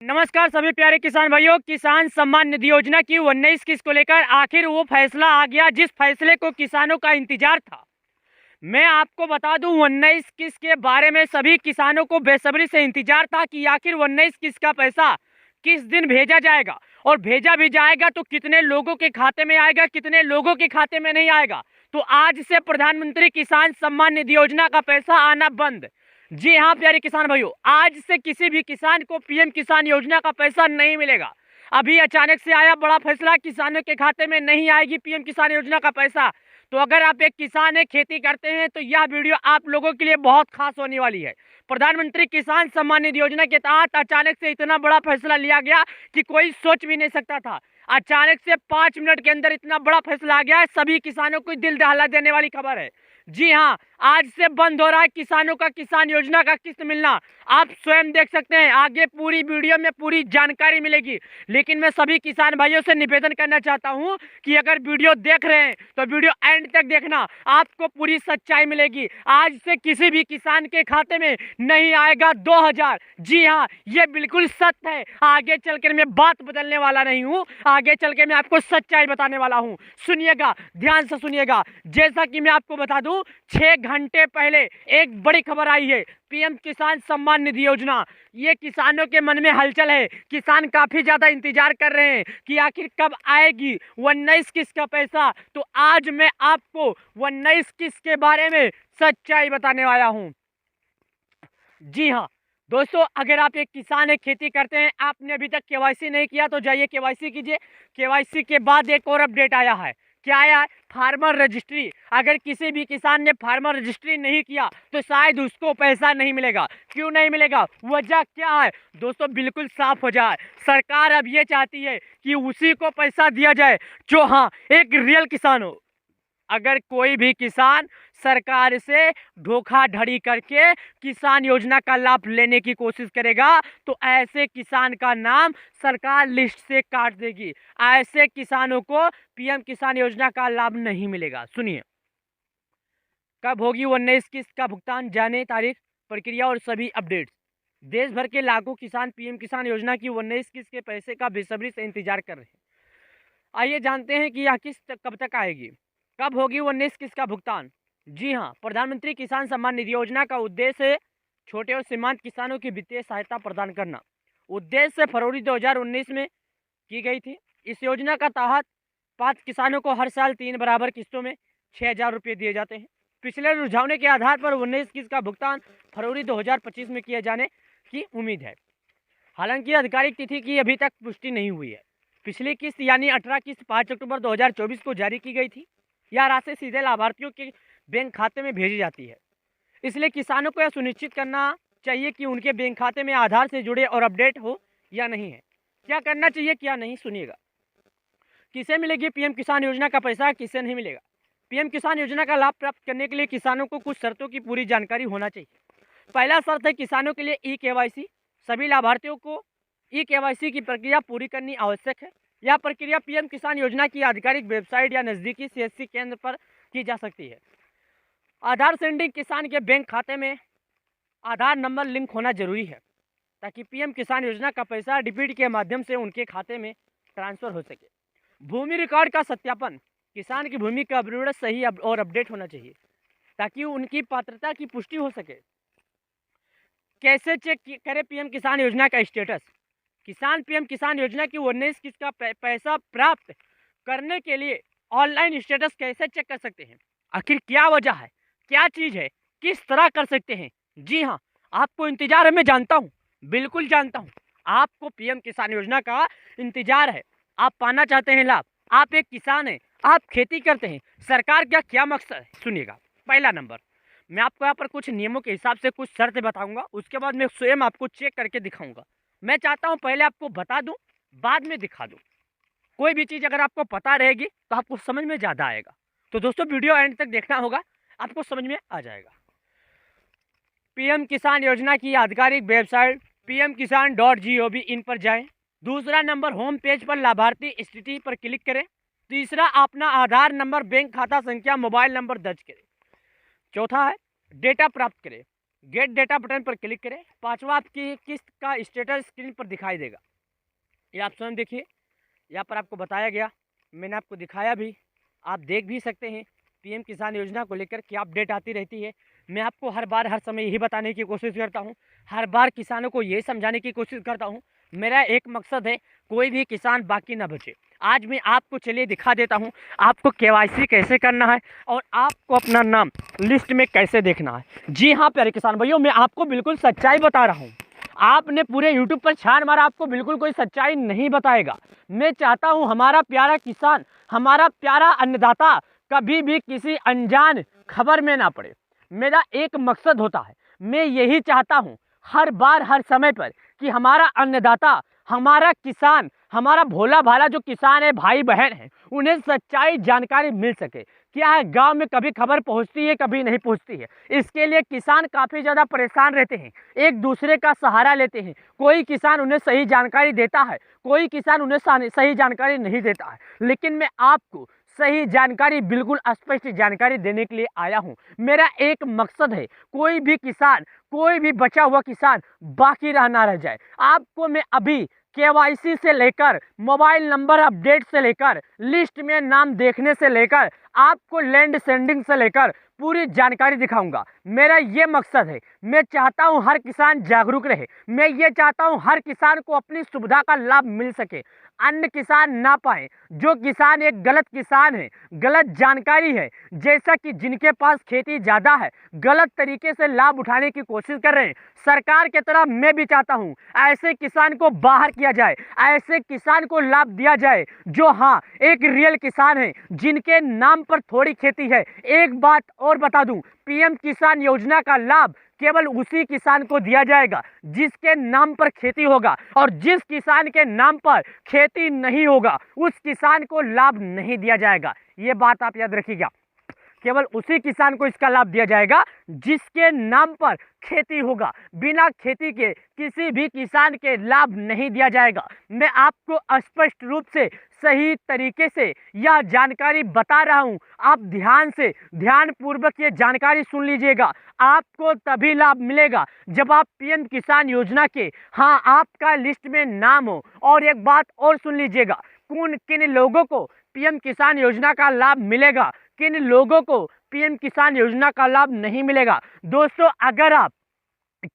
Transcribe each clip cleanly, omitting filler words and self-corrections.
नमस्कार सभी प्यारे किसान भाइयों। किसान सम्मान निधि योजना की 19 किस्त को लेकर आखिर वो फैसला आ गया जिस फैसले को किसानों का इंतजार था। मैं आपको बता दूं 19 किस्त के बारे में सभी किसानों को बेसब्री से इंतजार था कि आखिर 19 किस्त का पैसा किस दिन भेजा जाएगा और भेजा भी जाएगा तो कितने लोगों के खाते में आएगा, कितने लोगों के खाते में नहीं आएगा। तो आज से प्रधानमंत्री किसान सम्मान निधि योजना का पैसा आना बंद। जी हाँ प्यारे किसान भाइयों, आज से किसी भी किसान को पीएम किसान योजना का पैसा नहीं मिलेगा। अभी अचानक से आया बड़ा फैसला, किसानों के खाते में नहीं आएगी पीएम किसान योजना का पैसा। तो अगर आप एक किसान है, खेती करते हैं, तो यह वीडियो आप लोगों के लिए बहुत खास होने वाली है। प्रधानमंत्री किसान सम्मान निधि योजना के तहत अचानक से इतना बड़ा फैसला लिया गया कि कोई सोच भी नहीं सकता था। अचानक से 5 मिनट के अंदर इतना बड़ा फैसला आ गया है। सभी किसानों को दिल दहला देने वाली खबर है। जी हाँ, आज से बंद हो रहा है किसानों का किसान योजना का किस्त मिलना। आप स्वयं देख सकते हैं, आगे पूरी वीडियो में पूरी जानकारी मिलेगी। लेकिन मैं सभी किसान भाइयों से निवेदन करना चाहता हूं कि अगर वीडियो देख रहे हैं तो वीडियो एंड तक देखना, आपको पूरी सच्चाई मिलेगी। आज से किसी भी किसान के खाते में नहीं आएगा 2000। जी हाँ, ये बिल्कुल सत्य है। आगे चलकर मैं बात बदलने वाला नहीं हूँ, आगे चल के मैं आपको सच्चाई बताने वाला हूँ। सुनिएगा, ध्यान से सुनिएगा। जैसा कि मैं आपको बता दूं 6 घंटे पहले एक बड़ी खबर आई है, पीएम किसान सम्मान निधि योजना। ये किसानों के मन में हलचल है। किसान काफी ज्यादा इंतजार कर रहे हैं कि आखिर कब आएगी 19 किस्त का पैसा। तो आज मैं आपको 19 किस्त के बारे में सच्चाई बताने वाला हूं। जी हाँ दोस्तों, अगर आप एक किसान है, खेती करते हैं, आपने अभी तक केवाईसी नहीं किया तो जाइए केवाईसी कीजिए। केवाईसी के बाद एक और अपडेट आया है। क्या आया है? Farmer registry. अगर किसी भी किसान ने फार्मर रजिस्ट्री नहीं किया तो शायद उसको पैसा नहीं मिलेगा। क्यों नहीं मिलेगा? वजह क्या है दोस्तों? बिल्कुल साफ हो जाए। सरकार अब ये चाहती है कि उसी को पैसा दिया जाए जो हाँ एक रियल किसान हो। अगर कोई भी किसान सरकार से धोखाधड़ी करके किसान योजना का लाभ लेने की कोशिश करेगा तो ऐसे किसान का नाम सरकार लिस्ट से काट देगी। ऐसे किसानों को पीएम किसान योजना का लाभ नहीं मिलेगा। सुनिए, कब होगी 19 किस्त का भुगतान, जाने तारीख, प्रक्रिया और सभी अपडेट्स। देश भर के लाखों किसान पीएम किसान योजना की 19 किस्त के पैसे का बेसब्री से इंतजार कर रहे हैं। आइए जानते हैं कि यह किस्त कब तक आएगी, कब होगी 19 किस्त का भुगतान। जी हाँ, प्रधानमंत्री किसान सम्मान निधि योजना का उद्देश्य है छोटे और सीमांत किसानों की वित्तीय सहायता प्रदान करना। उद्देश्य फरवरी 2019 में की गई थी। इस योजना का तहत 5 किसानों को हर साल 3 बराबर किस्तों में 6000 रुपये दिए जाते हैं। पिछले रुझानों के आधार पर 19 किस्त का भुगतान फरवरी 2025 में किए जाने की उम्मीद है। हालांकि आधिकारिक तिथि की अभी तक पुष्टि नहीं हुई है। पिछली किस्त यानी 18 किस्त 5 अक्टूबर 2024 को जारी की गई थी। यह राशि सीधे लाभार्थियों के बैंक खाते में भेजी जाती है। इसलिए किसानों को यह सुनिश्चित करना चाहिए कि उनके बैंक खाते में आधार से जुड़े और अपडेट हो या नहीं है। क्या करना चाहिए क्या नहीं, सुनिएगा। किसे मिलेगी पीएम किसान योजना का पैसा, किसे नहीं मिलेगा? पीएम किसान योजना का लाभ प्राप्त करने के लिए किसानों को कुछ शर्तों की पूरी जानकारी होना चाहिए। पहला शर्त है किसानों के लिए ई-केवाईसी। सभी लाभार्थियों को ई-केवाईसी की प्रक्रिया पूरी करनी आवश्यक है। यह प्रक्रिया पीएम किसान योजना की आधिकारिक वेबसाइट या नज़दीकी सीएससी केंद्र पर की जा सकती है। आधार सेंडिंग, किसान के बैंक खाते में आधार नंबर लिंक होना जरूरी है ताकि पीएम किसान योजना का पैसा डीबीटी के माध्यम से उनके खाते में ट्रांसफर हो सके। भूमि रिकॉर्ड का सत्यापन, किसान की भूमि का विवरण सही और अपडेट होना चाहिए ताकि उनकी पात्रता की पुष्टि हो सके। कैसे चेक करें पीएम किसान योजना का स्टेटस? किसान पीएम किसान योजना की 19 किस्त का पैसा प्राप्त करने के लिए ऑनलाइन स्टेटस कैसे चेक कर सकते हैं? आखिर क्या वजह है, क्या चीज़ है, किस तरह कर सकते हैं? जी हाँ, आपको इंतजार है, मैं जानता हूँ, बिल्कुल जानता हूँ। आपको पीएम किसान योजना का इंतजार है, आप पाना चाहते हैं लाभ। आप एक किसान हैं, आप खेती करते हैं। सरकार का क्या मकसद है, सुनिएगा। पहला नंबर, मैं आपको यहाँ पर कुछ नियमों के हिसाब से कुछ शर्तें बताऊंगा, उसके बाद मैं स्वयं आपको चेक करके दिखाऊंगा। मैं चाहता हूँ पहले आपको बता दूं, बाद में दिखा दूं। कोई भी चीज़ अगर आपको पता रहेगी तो आपको समझ में ज़्यादा आएगा। तो दोस्तों वीडियो एंड तक देखना होगा, आपको समझ में आ जाएगा। पीएम किसान योजना की आधिकारिक वेबसाइट pmkisan.gov इन पर जाएं। दूसरा नंबर, होम पेज पर लाभार्थी स्थिति पर क्लिक करें। तीसरा, अपना आधार नंबर, बैंक खाता संख्या, मोबाइल नंबर दर्ज करें। चौथा है डेटा प्राप्त करें। गेट डेटा बटन पर क्लिक करें। पांचवा आपकी किस्त का स्टेटस स्क्रीन पर दिखाई देगा। ये आप स्वयं देखिए, यहाँ पर आपको बताया गया, मैंने आपको दिखाया भी, आप देख भी सकते हैं। पीएम किसान योजना को लेकर क्या अपडेट आती रहती है। मैं आपको हर बार हर समय यही बताने की कोशिश करता हूँ, हर बार किसानों को ये समझाने की कोशिश करता हूँ। मेरा एक मकसद है, कोई भी किसान बाकी ना बचे। आज मैं आपको चलिए दिखा देता हूँ आपको केवाईसी कैसे करना है और आपको अपना नाम लिस्ट में कैसे देखना है। जी हाँ प्यारे किसान भाइयों, मैं आपको बिल्कुल सच्चाई बता रहा हूँ। आपने पूरे यूट्यूब पर छान मारा, आपको बिल्कुल कोई सच्चाई नहीं बताएगा। मैं चाहता हूँ हमारा प्यारा किसान, हमारा प्यारा अन्नदाता कभी भी किसी अनजान खबर में ना पड़े। मेरा एक मकसद होता है, मैं यही चाहता हूँ हर बार हर समय पर कि हमारा अन्नदाता, हमारा किसान, हमारा भोला भाला जो किसान है, भाई बहन है, उन्हें सच्चाई जानकारी मिल सके। क्या है, गांव में कभी खबर पहुंचती है, कभी नहीं पहुंचती है। इसके लिए किसान काफ़ी ज़्यादा परेशान रहते हैं, एक दूसरे का सहारा लेते हैं। कोई किसान उन्हें सही जानकारी देता है, कोई किसान उन्हें सही जानकारी नहीं देता है। लेकिन मैं आपको सही जानकारी, बिल्कुल स्पष्ट जानकारी देने के लिए आया हूं। मेरा एक मकसद है, कोई भी किसान, कोई भी बचा हुआ किसान बाकी ना रह जाए। आपको मैं अभी केवाईसी से लेकर, मोबाइल नंबर अपडेट से लेकर, लिस्ट में नाम देखने से लेकर, आपको लैंड सेंडिंग से लेकर पूरी जानकारी दिखाऊंगा। मेरा ये मकसद है, मैं चाहता हूं हर किसान जागरूक रहे। मैं ये चाहता हूं हर किसान को अपनी सुविधा का लाभ मिल सके, अन्य किसान ना पाए। जो किसान एक गलत किसान है, गलत जानकारी है, जैसा कि जिनके पास खेती ज़्यादा है, गलत तरीके से लाभ उठाने की कोशिश कर रहे हैं, सरकार की तरह मैं भी चाहता हूं ऐसे किसान को बाहर किया जाए, ऐसे किसान को लाभ दिया जाए जो हाँ एक रियल किसान है, जिनके नाम पर थोड़ी खेती है। एक बात और बता दूं, पीएम किसान योजना का लाभ केवल उसी किसान को दिया जाएगा जिसके नाम पर खेती होगा, और जिस किसान के नाम पर खेती नहीं होगा उस किसान को लाभ नहीं दिया जाएगा। ये बात आप याद रखिएगा। केवल उसी किसान को इसका लाभ दिया जाएगा जिसके नाम पर खेती होगा। बिना खेती के किसी भी किसान के लाभ नहीं दिया जाएगा। मैं आपको स्पष्ट रूप से सही तरीके से यह जानकारी बता रहा हूं। आप ध्यान पूर्वक ये जानकारी सुन लीजिएगा। आपको तभी लाभ मिलेगा जब आप पीएम किसान योजना के हाँ आपका लिस्ट में नाम हो। और एक बात और सुन लीजिएगा, किन लोगों को पीएम किसान योजना का लाभ मिलेगा, किन लोगों को पीएम किसान योजना का लाभ नहीं मिलेगा। दोस्तों, अगर आप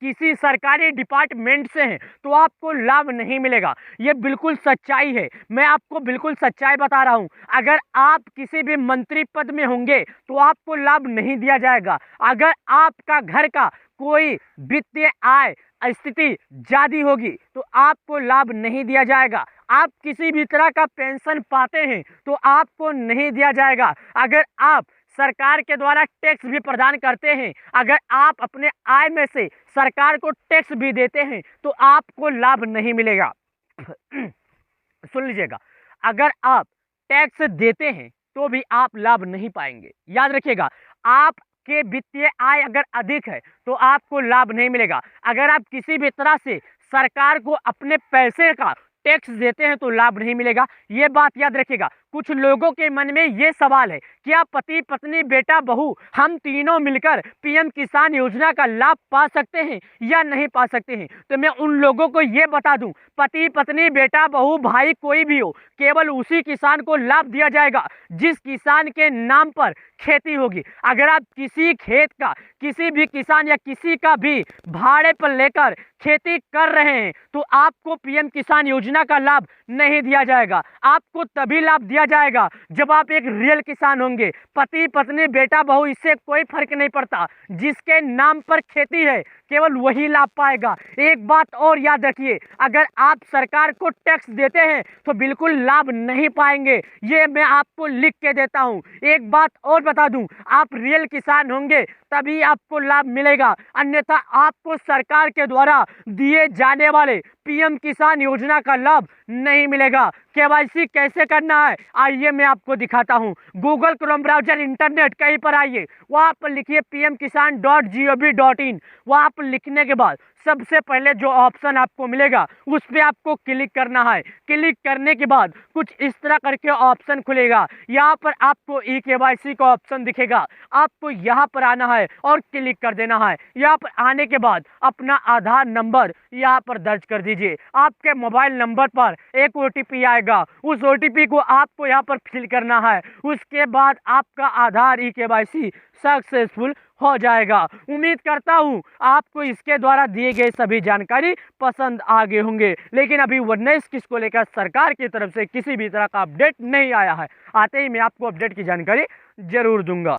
किसी सरकारी डिपार्टमेंट से हैं तो आपको लाभ नहीं मिलेगा। ये बिल्कुल सच्चाई है, मैं आपको बिल्कुल सच्चाई बता रहा हूं। अगर आप किसी भी मंत्री पद में होंगे तो आपको लाभ नहीं दिया जाएगा। अगर आपका घर का कोई वित्तीय आय स्थिति ज़्यादा होगी तो आपको लाभ नहीं दिया जाएगा। आप किसी भी तरह का पेंशन पाते हैं तो आपको नहीं दिया जाएगा। अगर आप सरकार के द्वारा टैक्स भी प्रदान करते हैं, अगर आप अपने आय में से सरकार को टैक्स भी देते हैं तो आपको लाभ नहीं मिलेगा। सुन लीजिएगा, अगर आप टैक्स देते हैं तो भी आप लाभ नहीं पाएंगे। याद रखिएगा, आपके वित्तीय आय अगर अधिक है तो आपको लाभ नहीं मिलेगा। अगर आप किसी भी तरह से सरकार को अपने पैसे का टैक्स देते हैं तो लाभ नहीं मिलेगा। ये बात याद रखिएगा। कुछ लोगों के मन में ये सवाल है, क्या पति पत्नी बेटा बहू हम तीनों मिलकर पीएम किसान योजना का लाभ पा सकते हैं या नहीं पा सकते हैं? तो मैं उन लोगों को ये बता दूं, पति पत्नी बेटा बहू भाई कोई भी हो, केवल उसी किसान को लाभ दिया जाएगा जिस किसान के नाम पर खेती होगी। अगर आप किसी खेत का, किसी भी किसान या किसी का भी भाड़े पर लेकर खेती कर रहे हैं तो आपको पीएम किसान योजना का लाभ नहीं दिया जाएगा। आपको तभी लाभ दिया जाएगा जब आप एक रियल किसान होंगे। पति पत्नी बेटा बहू इससे कोई फर्क नहीं पड़ता, जिसके नाम पर खेती है केवल वही लाभ पाएगा। एक बात और याद रखिए, अगर आप सरकार को टैक्स देते हैं तो बिल्कुल लाभ नहीं पाएंगे। ये मैं आपको लिख के देता हूं। एक बात और बता दूं, आप रियल किसान होंगे तभी आपको लाभ मिलेगा, अन्यथा आपको सरकार के द्वारा दिए जाने वाले पीएम किसान योजना का लाभ नहीं मिलेगा। केवाईसी कैसे करना है आइए मैं आपको दिखाता हूं। गूगल क्रोम ब्राउजर, इंटरनेट कहीं पर आइए, वहां पर लिखिए pmkisan.gov.in। वहां पर लिखने के बाद सबसे पहले जो ऑप्शन आपको मिलेगा उस पर आपको क्लिक करना है। क्लिक करने के बाद कुछ इस तरह करके ऑप्शन खुलेगा। यहाँ पर आपको eKYC का ऑप्शन दिखेगा, आपको यहाँ पर आना है और क्लिक कर देना है। यहाँ पर आने के बाद अपना आधार नंबर यहाँ पर दर्ज कर दीजिए। आपके मोबाइल नंबर पर एक OTP आएगा, उस OTP को आपको यहाँ पर फिल करना है। उसके बाद आपका आधार eKYC सक्सेसफुल हो जाएगा। उम्मीद करता हूँ आपको इसके द्वारा दिए गए सभी जानकारी पसंद आ गए होंगे। लेकिन अभी 19 किस्त को लेकर सरकार की तरफ से किसी भी तरह का अपडेट नहीं आया है। आते ही मैं आपको अपडेट की जानकारी जरूर दूंगा।